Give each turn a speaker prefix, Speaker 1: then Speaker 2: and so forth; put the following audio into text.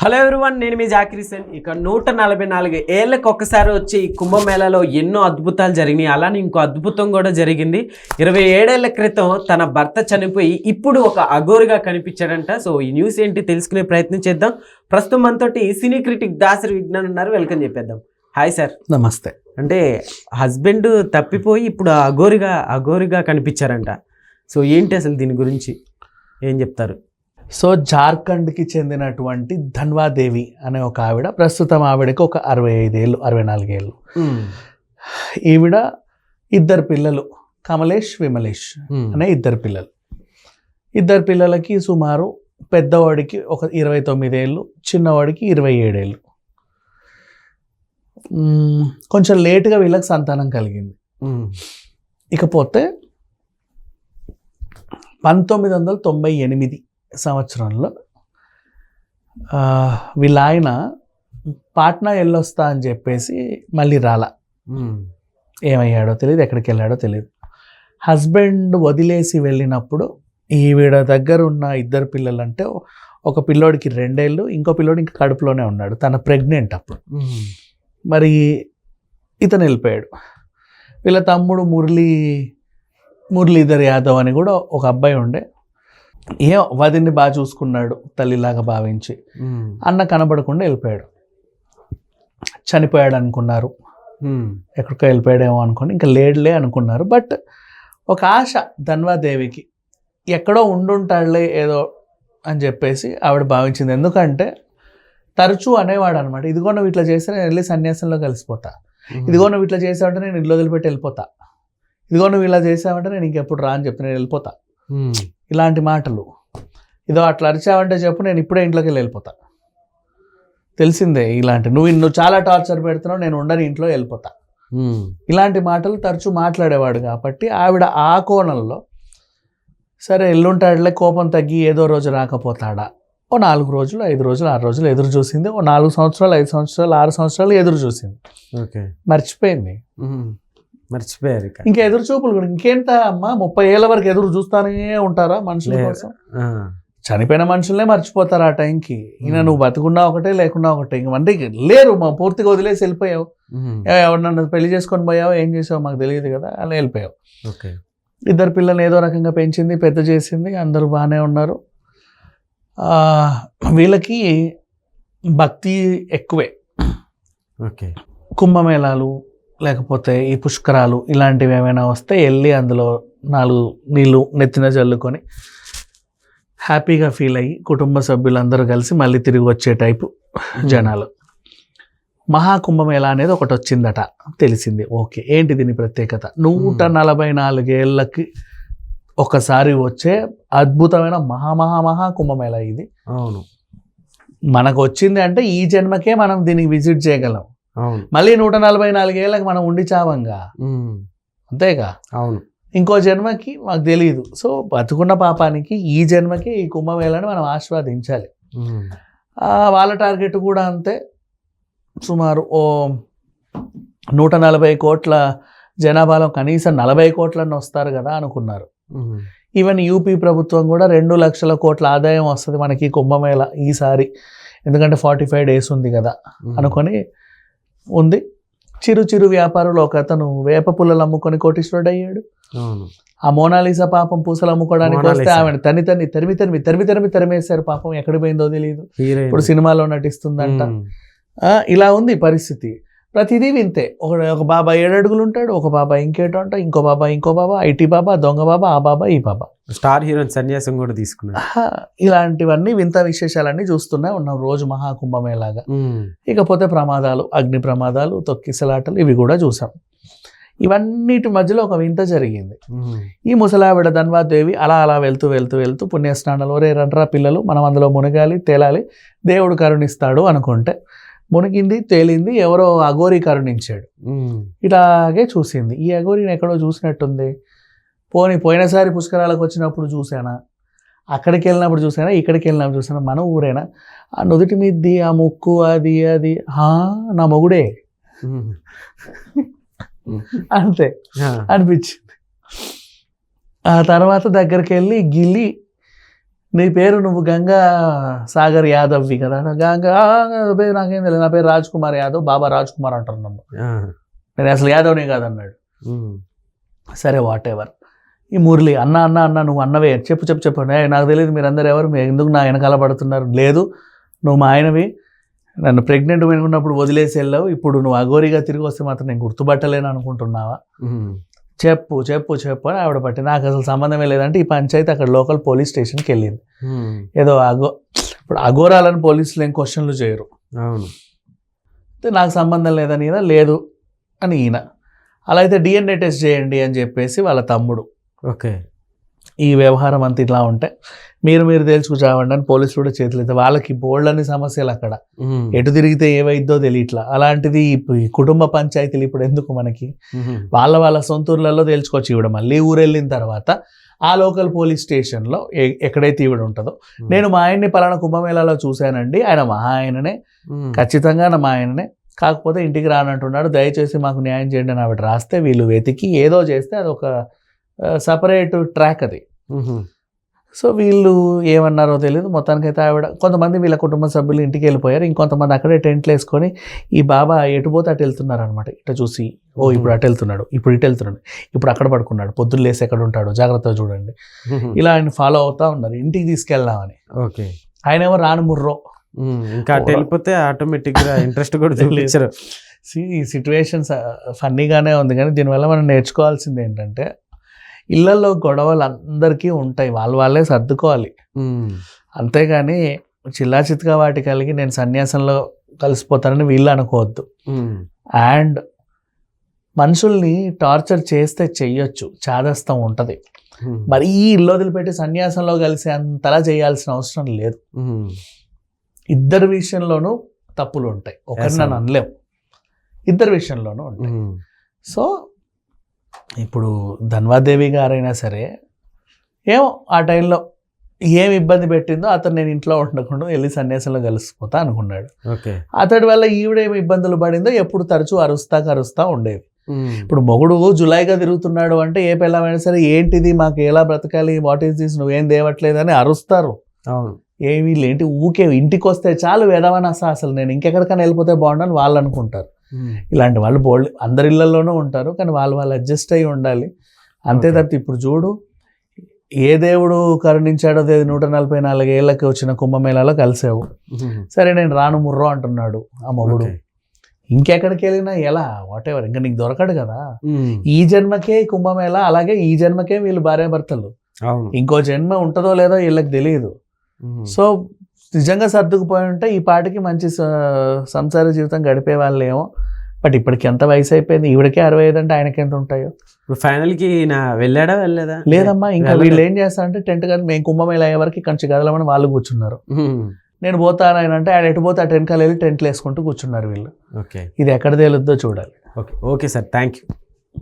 Speaker 1: Hello everyone, నేను మీ జాకిర్ హుస్సేన్. ఇక 144 ఏళ్ళకి ఒక్కసారి వచ్చి ఈ కుంభమేళాలో ఎన్నో అద్భుతాలు జరిగినాయి. అలానే ఇంకో అద్భుతం కూడా జరిగింది. 27 ఏళ్ల క్రితం తన భర్త చనిపోయి ఇప్పుడు ఒక అఘోరిగా కనిపించాడంట. సో ఈ న్యూస్ ఏంటి తెలుసుకునే ప్రయత్నం చేద్దాం. ప్రస్తుతం మనతోటి సినీ క్రిటిక్ దాసరి విజ్ఞాన్ ఉన్నారు. వెల్కమ్ చెప్పేద్దాం. Hi sir.
Speaker 2: నమస్తే.
Speaker 1: అంటే హస్బెండ్ తప్పిపోయి ఇప్పుడు అఘోరిగా కనిపించారంట. సో ఏంటి అసలు దీని గురించి ఏం చెప్తారు?
Speaker 2: సో జార్ఖండ్కి చెందినటువంటి ధన్వాదేవి అనే ఒక ఆవిడ, ప్రస్తుతం ఆవిడకి ఒక 65 ఏళ్ళు 64 ఏళ్ళు. ఈవిడ ఇద్దరు పిల్లలు, కమలేష్ విమలేష్ అనే ఇద్దరు పిల్లలకి సుమారు పెద్దవాడికి ఒక 29 ఏళ్ళు, చిన్నవాడికి 27 ఏళ్ళు. కొంచెం లేటుగా వీళ్ళకి సంతానం కలిగింది. ఇకపోతే 1998 సంవత్సరంలో వీళ్ళ ఆయన పాట్నా వెళ్ళొస్తా అని చెప్పేసి మళ్ళీ రాలా. ఏమయ్యాడో తెలియదు, ఎక్కడికి వెళ్ళాడో తెలియదు. హస్బెండ్ వదిలేసి వెళ్ళినప్పుడు ఈవిడ దగ్గర ఉన్న ఇద్దరు పిల్లలు, అంటే ఒక పిల్లోడికి 2 ఏళ్ళు, ఇంకో పిల్లోడు ఇంకా కడుపులోనే ఉన్నాడు, తన ప్రెగ్నెంట్ అప్పుడు. మరి ఇతను వెళ్ళిపోయాడు. వీళ్ళ తమ్ముడు మురళీధర్ యాదవ్ అని కూడా ఒక అబ్బాయి ఉండే. వదిన్ని బాగా చూసుకున్నాడు, తల్లిలాగా భావించి. అన్న కనబడకుండా వెళ్ళిపోయాడు. చనిపోయాడు అనుకున్నారు, ఎక్కడికో వెళ్ళిపోయాడేమో అనుకుని ఇంకా లేడులే అనుకున్నారు. బట్ ఒక ఆశ ధన్వాదేవికి, ఎక్కడో ఉండుంటాడులే ఏదో అని చెప్పేసి ఆవిడ భావించింది. ఎందుకంటే తరచూ అనేవాడు అనమాట, ఇదిగో నువ్వు ఇట్లా చేస్తే నేను వెళ్ళి సన్యాసంలో కలిసిపోతా, ఇదిగో నువ్వు ఇట్లా చేసావంటే నేను ఇల్లు వదిలిపెట్టి వెళ్ళిపోతా, ఇదిగో నువ్వు ఇలా చేసావంటే నేను ఇంకెప్పుడు రా అని చెప్పి నేను వెళ్ళిపోతా. ఇలాంటి మాటలు, ఇదో అట్లా అరిచావంటే చెప్పు నేను ఇప్పుడే ఇంట్లోకి వెళ్ళిపోతా, తెలిసిందే ఇలాంటి నువ్వు చాలా టార్చర్ పెడుతున్నావు, నేను ఉండని ఇంట్లో వెళ్ళిపోతా, ఇలాంటి మాటలు తరచూ మాట్లాడేవాడు. కాబట్టి ఆవిడ ఆ కోణంలో సరే ఎల్లుంటాడులే, కోపం తగ్గి ఏదో రోజు రాకపోతాడా, ఓ 4 రోజులు 5 రోజులు 6 రోజులు ఎదురు చూసింది. ఓ 4 సంవత్సరాలు 5 సంవత్సరాలు 6 సంవత్సరాలు ఎదురు చూసింది. మర్చిపోయింది.
Speaker 1: మర్చిపోయారు.
Speaker 2: ఇంకా ఎదురు చూపులు కూడా ఇంకేంట అమ్మా, 30 ఏళ్ళ వరకు ఎదురు చూస్తానే ఉంటారా మనుషుల కోసం? చనిపోయిన మనుషులనే మర్చిపోతారు ఆ టైంకి. ఈయన నువ్వు బతుకున్నా ఒకటే లేకున్నా ఒకటే, ఇంకంటే లేరు, మా పూర్తిగా వదిలేసి వెళ్ళిపోయావు. ఎవరినన్ను పెళ్లి చేసుకొని పోయావు, ఏం చేసావు మాకు తెలియదు కదా, అలా వెళ్ళిపోయావు. ఇద్దరు పిల్లల్ని ఏదో రకంగా పెంచింది, పెద్ద చేసింది, అందరూ బాగానే ఉన్నారు. వీళ్ళకి భక్తి ఎక్కువే. కుంభమేళాలు లేకపోతే ఈ పుష్కరాలు ఇలాంటివి ఏమైనా వస్తే వెళ్ళి అందులో 4 నీళ్ళు నెత్తిన చల్లుకొని హ్యాపీగా ఫీల్ అయ్యి కుటుంబ సభ్యులందరూ కలిసి మళ్ళీ తిరిగి వచ్చే టైపు జనాలు. మహాకుంభమేళా అనేది ఒకటి వచ్చిందట, తెలిసింది. ఓకే, ఏంటి దీని ప్రత్యేకత? 144 ఏళ్ళకి ఒకసారి వచ్చే అద్భుతమైన మహా కుంభమేళా ఇది.
Speaker 1: అవును,
Speaker 2: మనకు వచ్చింది అంటే ఈ జన్మకే మనం దీనికి విజిట్ చేయగలం. మళ్ళీ 144 ఏళ్ళకి మనం ఉండి చావంగా, అంతేగా.
Speaker 1: అవును,
Speaker 2: ఇంకో జన్మకి మాకు తెలియదు. సో బతుకున్న పాపానికి ఈ జన్మకి ఈ కుంభమేళాని మనం ఆస్వాదించాలి. వాళ్ళ టార్గెట్ కూడా అంతే. సుమారు ఓ 140 కోట్ల జనాభాలో కనీసం 40 కోట్లన్న వస్తారు కదా అనుకున్నారు. ఈవెన్ యూపీ ప్రభుత్వం కూడా 2 లక్షల కోట్ల ఆదాయం వస్తుంది మనకి కుంభమేళా ఈసారి, ఎందుకంటే 45 డేస్ ఉంది కదా అనుకొని ఉంది. చిరు వ్యాపారులు ఒక అతను వేప పుల్లలు అమ్ముకొని కోటీశ్వరుడు అయ్యాడు. ఆ మోనాలిసా పాపం పూసలు అమ్ముకోవడానికి వస్తే ఆమెను తరిమేశారు. పాపం ఎక్కడికి పోయిందో తెలియదు, ఇప్పుడు సినిమాలో నటిస్తుందంట. ఇలా ఉంది పరిస్థితి. ప్రతిదీ వింతే. ఒక బాబా 7 అడుగులు ఉంటాడు, ఒక బాబా ఇంకేటో అంట, ఇంకో బాబా ఐటీ బాబా, దొంగ బాబా, ఆ బాబా ఈ బాబా,
Speaker 1: స్టార్ హీరోయిన్ సన్యాసం కూడా తీసుకున్నాడు.
Speaker 2: ఇలాంటివన్నీ వింత విశేషాలన్నీ చూస్తూనే ఉన్నాం రోజు మహాకుంభమేళాగా. ఇకపోతే ప్రమాదాలు, అగ్ని ప్రమాదాలు, తొక్కిసలాటలు ఇవి కూడా చూసాం. ఇవన్నిటి మధ్యలో ఒక వింత జరిగింది. ఈ ముసలావిడ ధన్వాదేవి అలా వెళ్తూ పుణ్యస్నానాలు, ఒరే రండ్రా పిల్లలు మనం అందులో మునగాలి, తేలాలి, దేవుడు కరుణిస్తాడు అనుకుంటే మునిగింది, తేలింది, ఎవరో అఘోరి కరుణించాడు. ఇలాగే చూసింది. ఈ అఘోరిని ఎక్కడో చూసినట్టుంది. పోయినసారి పుష్కరాలకు వచ్చినప్పుడు చూసానా, అక్కడికి వెళ్ళినప్పుడు చూసానా, ఇక్కడికి వెళ్ళినప్పుడు చూసానా, మన ఊరేనా, ఆ నుదుటి మీద్ది ఆ ముక్కు అది నా మొగుడే అంతే అనిపించింది. ఆ తర్వాత దగ్గరికి వెళ్ళి గిల్లి నీ పేరు నువ్వు గంగా సాగర్ యాదవ్వి కదా, గంగా పేరు నాకేం తెలియదు, నా పేరు రాజ్ కుమార్ యాదవ్, బాబా రాజ్ కుమార్ అంటారు నన్ను, నేను అసలు యాదవ్నే కాదన్నాడు. సరే వాట్ ఎవర్. ఈ మురళి అన్న అన్న అన్న నువ్వు అన్నవే, చెప్పు చెప్పు చెప్పు, నాకు తెలియదు మీరందరూ ఎవరు, మీరు ఎందుకు నా వెనకాల పడుతున్నారు, లేదు నువ్వు మా ఆయనవి, నన్ను ప్రెగ్నెంట్ పెట్టుకున్నప్పుడు వదిలేసి వెళ్ళావు, ఇప్పుడు నువ్వు అఘోరిగా తిరిగి వస్తే మాత్రం నేను గుర్తుపట్టలేను అనుకుంటున్నావా, చెప్పు చెప్పు చెప్పు అని ఆవిడ బట్టి. నాకు అసలు సంబంధమే లేదంటే ఈ పంచాయతీ అక్కడ లోకల్ పోలీస్ స్టేషన్కి వెళ్ళింది. ఏదో ఇప్పుడు అఘోరాలని పోలీసులు ఏం క్వశ్చన్లు చేయరు,
Speaker 1: అవును,
Speaker 2: నాకు సంబంధం లేదని ఈయన, లేదు అని ఈయన. అలా అయితే DNA టెస్ట్ చేయండి అని చెప్పేసి వాళ్ళ తమ్ముడు.
Speaker 1: ఓకే,
Speaker 2: ఈ వ్యవహారం అంతా ఇట్లా ఉంటే మీరు తెలుసుకురావండి అని పోలీసులు కూడా చేతులు అయితే, వాళ్ళకి బోల్డని సమస్యలు అక్కడ, ఎటు తిరిగితే ఏవైద్దో తెలియట్లా. అలాంటిది ఈ కుటుంబ పంచాయతీలు ఇప్పుడు ఎందుకు మనకి, వాళ్ళ సొంత ఊర్లలో తెలుసుకోవచ్చు. ఈవిడ మళ్ళీ ఊరు వెళ్ళిన తర్వాత ఆ లోకల్ పోలీస్ స్టేషన్లో ఎక్కడైతే ఈవిడ ఉంటుందో, నేను మా ఆయన్ని పలానా కుంభమేళాలో చూశానండి, ఆయన మా ఆయననే, ఖచ్చితంగా మా ఆయననే, కాకపోతే ఇంటికి రానంటున్నాడు, దయచేసి మాకు న్యాయం చేయండి అని ఆవిడ రాస్తే, వీళ్ళు వెతికి ఏదో చేస్తే అది ఒక సపరేట్ ట్రాక్ అది. సో వీళ్ళు ఏమన్నారో తెలియదు, మొత్తానికైతే ఆవిడ, కొంతమంది వీళ్ళ కుటుంబ సభ్యులు ఇంటికి వెళ్ళిపోయారు, ఇంకొంతమంది అక్కడే టెంట్లు వేసుకొని ఈ బాబా ఎటు పోతే అటు వెళ్తున్నారు అనమాట. ఇట్లా చూసి, ఓ ఇప్పుడు అటు వెళ్తున్నాడు, ఇప్పుడు ఇటు వెళ్తున్నాడు, ఇప్పుడు అక్కడ పడుకున్నాడు, పొద్దున్న లేసి ఎక్కడ ఉంటాడు జాగ్రత్తగా చూడండి, ఇలా ఆయన ఫాలో అవుతా ఉన్నారు ఇంటికి తీసుకెళ్దామని.
Speaker 1: ఓకే,
Speaker 2: ఆయన ఏమో రాను ముర్రో,
Speaker 1: ఇంకా అటు వెళ్ళిపోతే ఆటోమేటిక్గా ఇంట్రెస్ట్ కూడా చూపించారు.
Speaker 2: ఈ సిచ్యువేషన్స్ ఫన్నీగానే ఉంది, కానీ దీనివల్ల మనం నేర్చుకోవాల్సింది ఏంటంటే, ఇళ్లలో గొడవలు అందరికీ ఉంటాయి, వాళ్ళే సర్దుకోవాలి, అంతేగాని చిల్లా చిత్తుగా వాటి కలిగి నేను సన్యాసంలో కలిసిపోతానని వీళ్ళు అనుకోవద్దు. అండ్ మనుషుల్ని టార్చర్ చేస్తే చెయ్యొచ్చు, చాదస్తం ఉంటుంది, మరి ఈ ఇల్లు వదిలిపెట్టి సన్యాసంలో కలిసి అంతలా చేయాల్సిన అవసరం లేదు. ఇద్దరి విషయంలోనూ తప్పులు ఉంటాయి, ఒకరిని నన్ను అనలేము, ఇద్దరి విషయంలోనూ ఉంటాయి. సో ఇప్పుడు ధన్వాదేవి గారైనా సరే ఏమో ఆ టైంలో ఏం ఇబ్బంది పెట్టిందో అతను నేను ఇంట్లో ఉండకుండా వెళ్ళి సన్యాసంలో కలిసిపోతా అనుకున్నాడు. అతడి వల్ల ఈవిడేమి ఇబ్బందులు పడిందో ఎప్పుడు తరచూ అరుస్తా ఉండేది. ఇప్పుడు మొగుడు జులైగా తిరుగుతున్నాడు అంటే ఏ పిల్లమైనా సరే ఏంటిది, మాకు ఎలా బ్రతకాలి, వాట్ ఈస్ దిస్, నువ్వేం దేవట్లేదు అని అరుస్తారు. ఏమి ఏంటి ఊకే ఇంటికి వస్తే చాలు వెదవనస, అసలు నేను ఇంకెక్కడికైనా వెళ్ళిపోతే బాగుండని వాళ్ళు అనుకుంటారు. ఇలాంటి వాళ్ళు బోల్డ్ అందరి ఇళ్లలోనూ ఉంటారు, కానీ వాళ్ళు అడ్జస్ట్ అయ్యి ఉండాలి అంతే తప్పితే. ఇప్పుడు చూడు, ఏ దేవుడు కరుణించాడో 144 ఏళ్ళకి వచ్చిన కుంభమేళాలో కలిసావు, సరే నేను రాను ముర్రో అంటున్నాడు ఆ మొగుడు, ఇంకెక్కడికి వెళ్ళినా ఎలా వాట్ ఎవర్, ఇంకా నీకు దొరకడు కదా. ఈ జన్మకే కుంభమేళా, అలాగే ఈ జన్మకే వీళ్ళు భార్యాభర్తలు, ఇంకో జన్మ ఉంటుందో లేదో వీళ్ళకి తెలియదు. సో నిజంగా సర్దుకుపోయి ఉంటే ఈ పాటికి మంచి సంసార జీవితం గడిపే వాళ్ళేమో. బట్ ఇప్పటికి ఎంత వయసు అయిపోయింది, ఈవిడకే 65 అంటే ఆయనకి ఎంత ఉంటాయో.
Speaker 1: ఇప్పుడు ఫైనల్కి వెళ్ళాడా వెళ్ళలేదా?
Speaker 2: లేదమ్మా, ఇంకా వీళ్ళు ఏం చేస్తారంటే టెంట్ కానీ మేము కుంభమేళ అయ్యే వరకు కంచి కదలమని వాళ్ళు కూర్చున్నారు. నేను పోతాను ఆయన అంటే ఆయన ఎటు పోతే ఆ టెంట్కి వెళ్ళి టెంట్లు వేసుకుంటూ కూర్చున్నారు వీళ్ళు. ఇది ఎక్కడ తేలుద్దో చూడాలి.
Speaker 1: Okay sir, thank you.